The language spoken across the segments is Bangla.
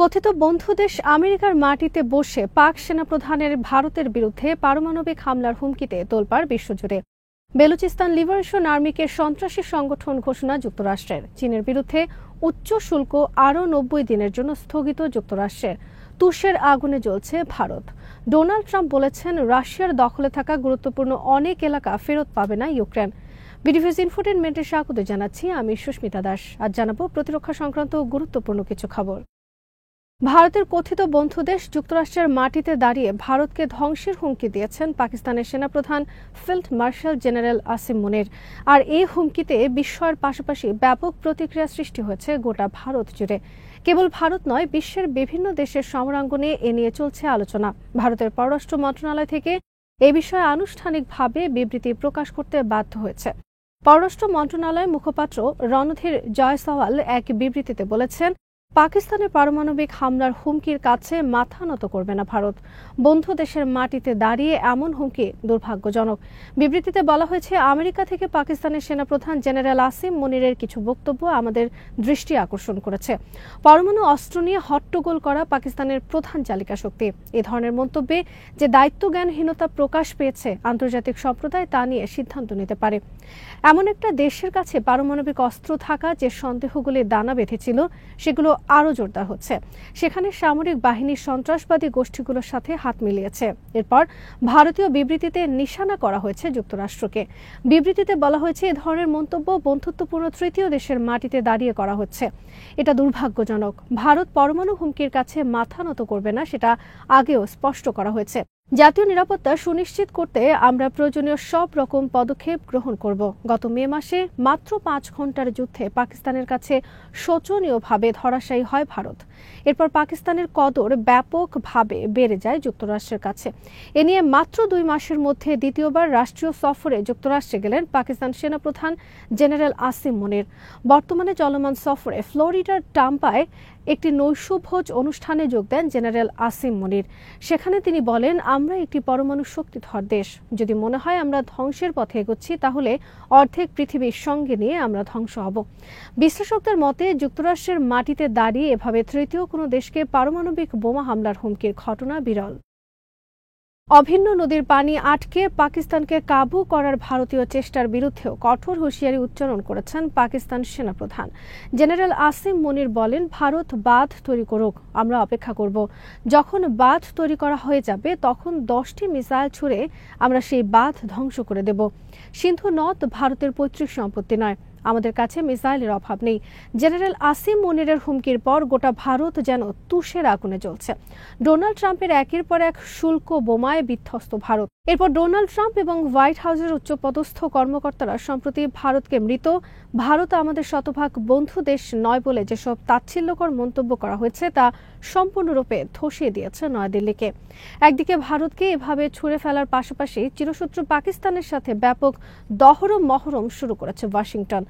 কথিত বন্ধু দেশ আমেরিকার মাটিতে বসে পাক সেনাপ্রধানের ভারতের বিরুদ্ধে পারমাণবিক হামলার হুমকিতে তোলপাড় বিশ্বজুড়ে। বেলুচিস্তান লিবারেশন আর্মিকে সন্ত্রাসী সংগঠন ঘোষণা যুক্তরাষ্ট্রের। চীনের বিরুদ্ধে উচ্চ শুল্ক আরও ৯০ দিনের জন্য স্থগিত যুক্তরাষ্ট্রের। তুষের আগুনে জ্বলছে ভারত। ডোনাল্ড ট্রাম্প বলেছেন, রাশিয়ার দখলে থাকা গুরুত্বপূর্ণ অনেক এলাকা ফেরত পাবে না ইউক্রেন। বিডিভিউজ ইনফোটেইনমেন্টে স্বাগত জানাচ্ছি, আমি সুস্মিতা দাস। আজ জানাবো প্রতিরক্ষা সংক্রান্ত গুরুত্বপূর্ণ কিছু খবর। ভারতের কথিত বন্ধু দেশ যুক্তরাষ্ট্রের মাটিতে দাঁড়িয়ে ভারতকে ধ্বংসের হুমকি দিয়েছেন পাকিস্তানের সেনাপ্রধান ফিল্ড মার্শাল জেনারেল আসিম মুনির। আর এই হুমকিতে বিস্ময়ের পাশাপাশি ব্যাপক প্রতিক্রিয়া সৃষ্টি হয়েছে গোটা ভারত জুড়ে। কেবল ভারত নয়, বিশ্বের বিভিন্ন দেশের সমরাঙ্গনে এ নিয়ে চলছে আলোচনা। ভারতের পররাষ্ট্র মন্ত্রণালয় থেকে এ বিষয়ে আনুষ্ঠানিকভাবে বিবৃতি প্রকাশ করতে বাধ্য হয়েছে। পররাষ্ট্র মন্ত্রণালয়ের মুখপাত্র রণধীর জয়সওয়াল এক বিবৃতিতে বলেছেন, পাকিস্তানের পারমাণবিক হামলার হুমকির কাছে মাথা নত করবে না ভারত। বন্ধু দেশের মাটিতে দাঁড়িয়ে এমন হুমকি দুর্ভাগ্যজনক। বিবৃতিতে বলা হয়েছে, আমেরিকা থেকে পাকিস্তানের সেনাপ্রধান জেনারেল আসিম মুনিরের কিছু বক্তব্য আমাদের দৃষ্টি আকর্ষণ করেছে। পরমাণু অস্ত্র নিয়ে হট্টগোল করা পাকিস্তানের প্রধান চালিকা শক্তি। এ ধরনের মন্তব্যে যে দায়িত্বজ্ঞানহীনতা প্রকাশ পেয়েছে, আন্তর্জাতিক সম্প্রদায় তা নিয়ে সিদ্ধান্ত নিতে পারে। এমন একটা দেশের কাছে পারমাণবিক অস্ত্র থাকা যে সন্দেহগুলি দানা বেঁধেছিল, সেগুলো আরও জোরদার হচ্ছে। সেখানে সামরিক বাহিনীর সন্ত্রাসবাদী গোষ্ঠীগুলোর সাথে হাত মিলিয়েছে। এরপর ভারতীয় বিবৃতিতে নিশানা করা হয়েছে যুক্তরাষ্ট্রকে। বিবৃতিতে বলা হয়েছে, এ ধরনের মন্তব্য বন্ধুত্বপূর্ণ তৃতীয় দেশের মাটিতে দাঁড়িয়ে করা হচ্ছে। এটা দুর্ভাগ্যজনক। ভারত পরমাণু হুমকির কাছে মাথা নত করবে না, সেটা আগেও স্পষ্ট করা হয়েছে। জাতীয় নিরাপত্তা সুনিশ্চিত করতে আমরা প্রয়োজনীয় সব রকম পদক্ষেপ গ্রহণ করব। গত মে মাসে মাত্র ৫ ঘন্টার যুদ্ধে পাকিস্তানের কাছে শোচনীয়ভাবে ধরাশায়ী হয় ভারত। এরপর পাকিস্তানের কদর ব্যাপকভাবে বেড়ে যায় যুক্তরাষ্ট্রের কাছে। এ নিয়ে মাত্র ২ মাসের মধ্যে দ্বিতীয়বার রাষ্ট্রীয় সফরে যুক্তরাষ্ট্রে গেলেন পাকিস্তান সেনাপ্রধান জেনারেল আসিম মুনির। বর্তমানে চলমান সফরে ফ্লোরিডার টাম্পায় একটি নৈশভোজ অনুষ্ঠানে যোগ দেন জেনারেল আসিম মুনির। সেখানে তিনি বলেন, আমরা একটি পরমাণু শক্তিধর দেশ। যদি মনে হয় আমরা ধ্বংসের পথে এগোচ্ছি, তাহলে অর্ধেক পৃথিবীর সঙ্গে নিয়ে আমরা ধ্বংস হব। বিশ্লেষকদের মতে, যুক্তরাষ্ট্রের মাটিতে দাঁড়িয়ে এভাবে তৃতীয় কোনো দেশকে পারমাণবিক বোমা হামলার হুমকির ঘটনা বিরল। অভিন্ন নদীর পানি আটকে পাকিস্তানকে কাবু করার ভারতীয় চেষ্টার বিরুদ্ধেও কঠোর হুঁশিয়ারি উচ্চারণ করেছেন পাকিস্তান সেনাপ্রধান। জেনারেল আসিম মুনির বলেন, ভারত বাঁধ তৈরি করুক, আমরা অপেক্ষা করব। যখন বাঁধ তৈরি করা হয়ে যাবে, তখন 10টি মিসাইল ছুড়ে আমরা সেই বাঁধ ধ্বংস করে দেব। সিন্ধু নদ ভারতের পৈতৃক সম্পত্তি নয়। আমাদের কাছে মিসাইলের অভাব নেই। জেনারেল আসিম মুনিরের হুমকির পর গোটা ভারত যেন তুষের আগুনে জ্বলছে। ডোনাল্ড ট্রাম্পের একের পর এক শুল্ক বোমায় বিধ্বস্ত ভারত। এরপর ডোনাল্ড ট্রাম্প এবং হোয়াইট হাউসের উচ্চপদস্থ কর্মকর্তারা সম্প্রতি ভারতকে মৃত, ভারত আমাদের শতভাগ বন্ধু দেশ নয় বলে যেসব তাচ্ছিল্যকর মন্তব্য করা হয়েছে, তা সম্পূর্ণরূপে ধসিয়ে দিয়েছে নয়াদিল্লিকে। একদিকে ভারতকে এভাবে ছুঁড়ে ফেলার পাশাপাশি চিরশত্রু পাকিস্তানের সাথে ব্যাপক দহরম মহরম শুরু করেছে ওয়াশিংটন।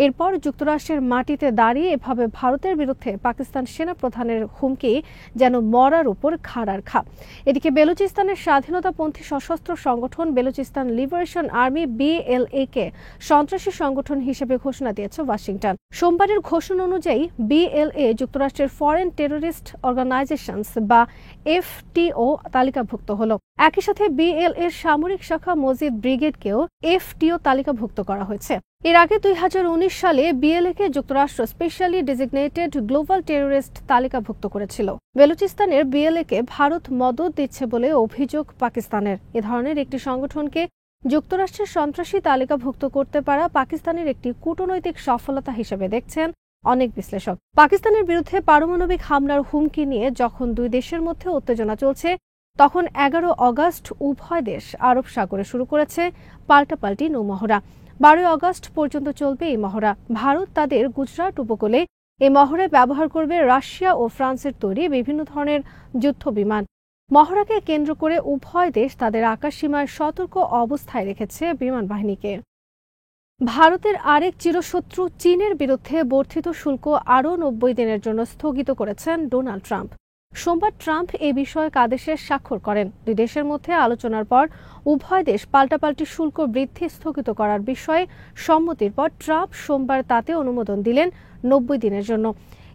এরপর যুক্তরাষ্ট্রের মাটিতে দাঁড়িয়ে এভাবে ভারতের বিরুদ্ধে পাকিস্তান সেনাপ্রধানের হুমকি যেন মরার উপর খাড়ার খা। এদিকে বেলুচিস্তানের স্বাধীনতাপন্থী সশস্ত্র সংগঠন বেলুচিস্তান লিবারেশন আর্মি BLA কে সন্ত্রাসী সংগঠন হিসেবে ঘোষণা দিয়েছে ওয়াশিংটন। সোমবারের ঘোষণা অনুযায়ী BLA যুক্তরাষ্ট্রের ফরেন টেররিস্ট অর্গানাইজেশনস বা FTO তালিকাভুক্ত হল। একই সাথে BLA এর সামরিক শাখা মজিদ ব্রিগেডকেও FTO তালিকাভুক্ত করা হয়েছে। এর আগে 2019 সালে BLA কে যুক্তরাষ্ট্র স্পেশালি ডেজিগনেটেড গ্লোবাল টেররিস্ট তালিকাভুক্ত করেছিল। বেলুচিস্তানের BLA কে ভারত মদদ দিচ্ছে বলে অভিযোগ পাকিস্তানের। এ ধরনের একটি সংগঠনকে যুক্তরাষ্ট্রের সন্ত্রাসী তালিকাভুক্ত করতে পারা পাকিস্তানের একটি কূটনৈতিক সফলতা হিসেবে দেখছেন অনেক বিশ্লেষক। পাকিস্তানের বিরুদ্ধে পারমাণবিক হামলার হুমকি নিয়ে যখন দুই দেশের মধ্যে উত্তেজনা চলছে, তখন 11 অগাস্ট উভয় দেশ আরব সাগরে শুরু করেছে পাল্টাপাল্টি নৌমহড়া। 12 অগাস্ট পর্যন্ত চলবে এই মহড়া। ভারত তাদের গুজরাট উপকূলে এই মহড়ায় ব্যবহার করবে রাশিয়া ও ফ্রান্সের তৈরি বিভিন্ন ধরনের যুদ্ধ বিমান। মহড়াকে কেন্দ্র করে উভয় দেশ তাদের আকাশসীমায় সতর্ক অবস্থায় রেখেছে বিমান বাহিনীকে। ভারতের আরেক চিরশত্রু চীনের বিরুদ্ধে বর্ধিত শুল্ক আরও 90 দিনের জন্য স্থগিত করেছেন ডোনাল্ড ট্রাম্প। সোমবার ট্রাম্প এ বিষয়ে আদেশে স্বাক্ষর করেন। দুই দেশের মধ্যে আলোচনার পর উভয় দেশ পাল্টাপাল্টি শুল্ক বৃদ্ধি স্থগিত করার বিষয়ে সম্মতির পর ট্রাম্প সোমবার তাতে অনুমোদন দিলেন 90 দিনের জন্য।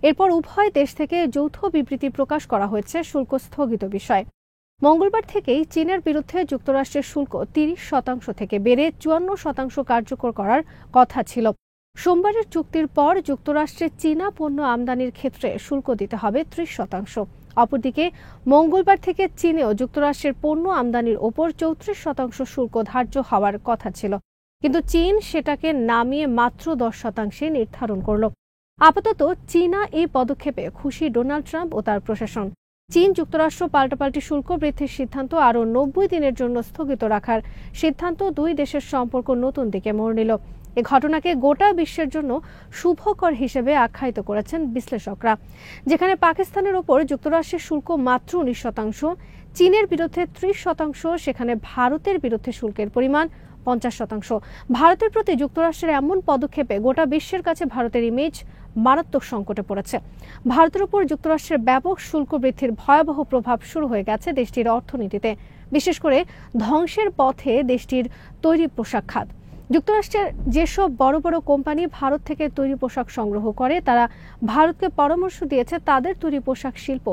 এরপর উভয় দেশ থেকে যৌথ বিবৃতি প্রকাশ করা হয়েছে শুল্ক স্থগিত বিষয়। মঙ্গলবার থেকেই চীনের বিরুদ্ধে যুক্তরাষ্ট্রের শুল্ক 30% থেকে বেড়ে 54% কার্যকর করার কথা ছিল। সোমবারের চুক্তির পর যুক্তরাষ্ট্রে চীনা পণ্য আমদানির ক্ষেত্রে শুল্ক দিতে হবে 30%। অপরদিকে মঙ্গলবার থেকে চীনেও যুক্তরাষ্ট্রের পণ্য আমদানির ওপর 34% শুল্ক ধার্য হওয়ার কথা ছিল, কিন্তু চীন সেটাকে নামিয়ে মাত্র 10% নির্ধারণ করল। আপাতত চীনা এই পদক্ষেপে খুশি ডোনাল্ড ট্রাম্প ও তার প্রশাসন। চীন যুক্তরাষ্ট্র পাল্টাপাল্টি শুল্ক বৃদ্ধির সিদ্ধান্ত আরও 90 দিনের জন্য স্থগিত রাখার সিদ্ধান্ত দুই দেশের সম্পর্ক নতুন দিকে মোড় নিল। এ ঘটনাকে গোটা বিশ্বের জন্য শুভকর হিসেবে আখ্যায়িত করেছেন বিশ্লেষকরা। যেখানে পাকিস্তানের ওপর যুক্তরাষ্ট্রের শুল্ক মাত্র 19%, চীনের বিরুদ্ধে 30%, সেখানে ভারতের বিরুদ্ধে শুল্কের পরিমাণ 50%। ভারতের প্রতি যুক্তরাষ্ট্রের এমন পদক্ষেপে গোটা বিশ্বের কাছে ভারতের ইমেজ মারাত্মক সংকটে পড়েছে। ভারতের উপর যুক্তরাষ্ট্রের ব্যাপক শুল্ক বৃদ্ধির ভয়াবহ প্রভাব শুরু হয়ে গেছে দেশটির অর্থনীতিতে, বিশেষ করে ধ্বংসের পথে দেশটির তৈরি পোশাক খাত। যুক্তরাষ্ট্রের যেসব বড় বড় কোম্পানি ভারত থেকে তৈরি পোশাক সংগ্রহ করে তারা ভারতকে পরামর্শ দিয়েছে তাদের তৈরি পোশাক শিল্প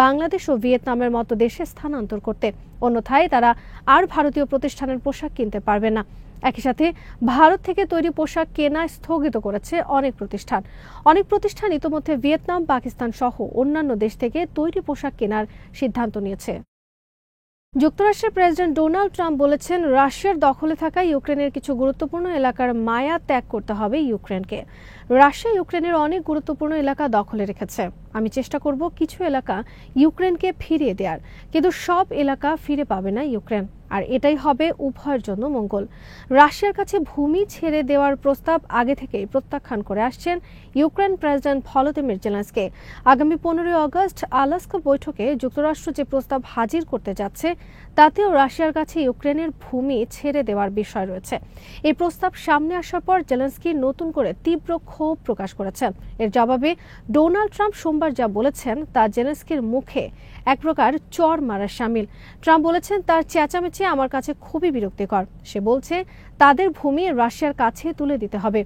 বাংলাদেশ ও ভিয়েতনামের মতো দেশে স্থানান্তর করতে, অন্যথায় তারা আর ভারতীয় প্রতিষ্ঠানের পোশাক কিনতে পারবে না। একই সাথে ভারত থেকে তৈরি পোশাক কেনা স্থগিত করেছে অনেক প্রতিষ্ঠান ইতোমধ্যে ভিয়েতনাম, পাকিস্তান সহ অন্যান্য দেশ থেকে তৈরি পোশাক কেনার সিদ্ধান্ত নিয়েছে। যুক্তরাষ্ট্রের প্রেসিডেন্ট ডোনাল্ড ট্রাম্প বলেছেন, রাশিয়ার দখলে থাকা ইউক্রেনের কিছু গুরুত্বপূর্ণ এলাকার মায়া ত্যাগ করতে হবে ইউক্রেনকে। রাশিয়া ইউক্রেনের অনেক গুরুত্বপূর্ণ এলাকা দখলে রেখেছে। আমি চেষ্টা করব কিছু এলাকা ইউক্রেনকে ফিরিয়ে দেওয়ার, কিন্তু সব এলাকা ফিরে পাবে না ইউক্রেন, আর এটাই হবে উভয়ের জন্য মঙ্গল। রাশিয়ার কাছে ভূমি ছেড়ে দেওয়ার প্রস্তাব আগে থেকেই প্রত্যাখ্যান করে আসছেন ইউক্রেন প্রেসিডেন্ট ভলোদিমির জেলেনস্কি। আগামী 15 আগস্ট আলাস্কা বৈঠকে যুক্তরাষ্ট্র যে প্রস্তাব হাজির করতে যাচ্ছে তাতেও রাশিয়ার কাছে ইউক্রেনের ভূমি ছেড়ে দেওয়ার বিষয় রয়েছে। এই প্রস্তাব সামনে আসার পর জেলেনস্কি নতুন করে তীব্র ক্ষোভ প্রকাশ করেছেন। এর জবাবে ডোনাল্ড ট্রাম্প সোমবার যা বলেছেন তা জেলেনস্কির মুখে এক প্রকার চড় মারার শামিল। ট্রাম্প বলেছেন, তার চেঁচামেচি আমার কাছে খুবই বিরক্তিকর। সে বলছে তাদের ভূমি রাশিয়ার কাছে তুলে দিতে হবে,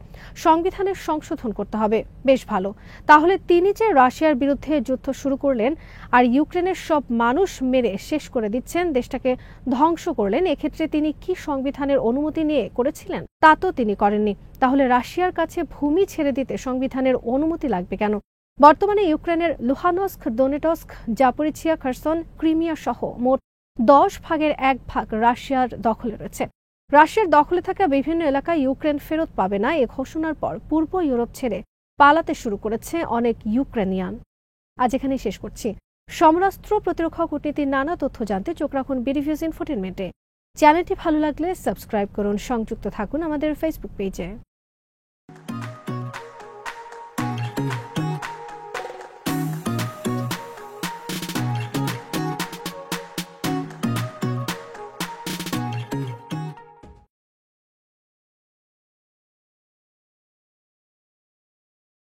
সংবিধানের সংশোধন করতে হবে। বেশ ভালো, তাহলে তিনি যে রাশিয়ার বিরুদ্ধে যুদ্ধ শুরু করলেন আর ইউক্রেনের সব মানুষ মেরে শেষ করে দিচ্ছেন, দেশটাকে ধ্বংস করলেন, এক্ষেত্রে তিনি কি সংবিধানের অনুমতি নিয়ে করেছিলেন? তা তো তিনি করেননি। তাহলে রাশিয়ার কাছে ভূমি ছেড়ে দিতে সংবিধানের অনুমতি লাগবে কেন? বর্তমানে ইউক্রেনের লুহানস্ক, দোনেটস্ক, জাপোরিজিয়া, খারসন, ক্রিমিয়া সহ মোট 10 ভাগের 1 ভাগ রাশিয়ার দখলে রয়েছে। রাশিয়ার দখলে থাকা বিভিন্ন এলাকায় ইউক্রেন ফেরত পাবে না এ ঘোষণার পর পূর্ব ইউরোপ ছেড়ে পালাতে শুরু করেছে অনেক ইউক্রেনিয়ান। আজ এখানেই শেষ করছি। সমরাস্ত্র, প্রতিরক্ষা, কূটনীতির নানা তথ্য জানতে চোখ রাখুন বিডিভিউজ ইনফোটেইনমেন্টে। চ্যানেলটি ভালো লাগলে সাবস্ক্রাইব করুন, সংযুক্ত থাকুন আমাদের ফেসবুক পেজে।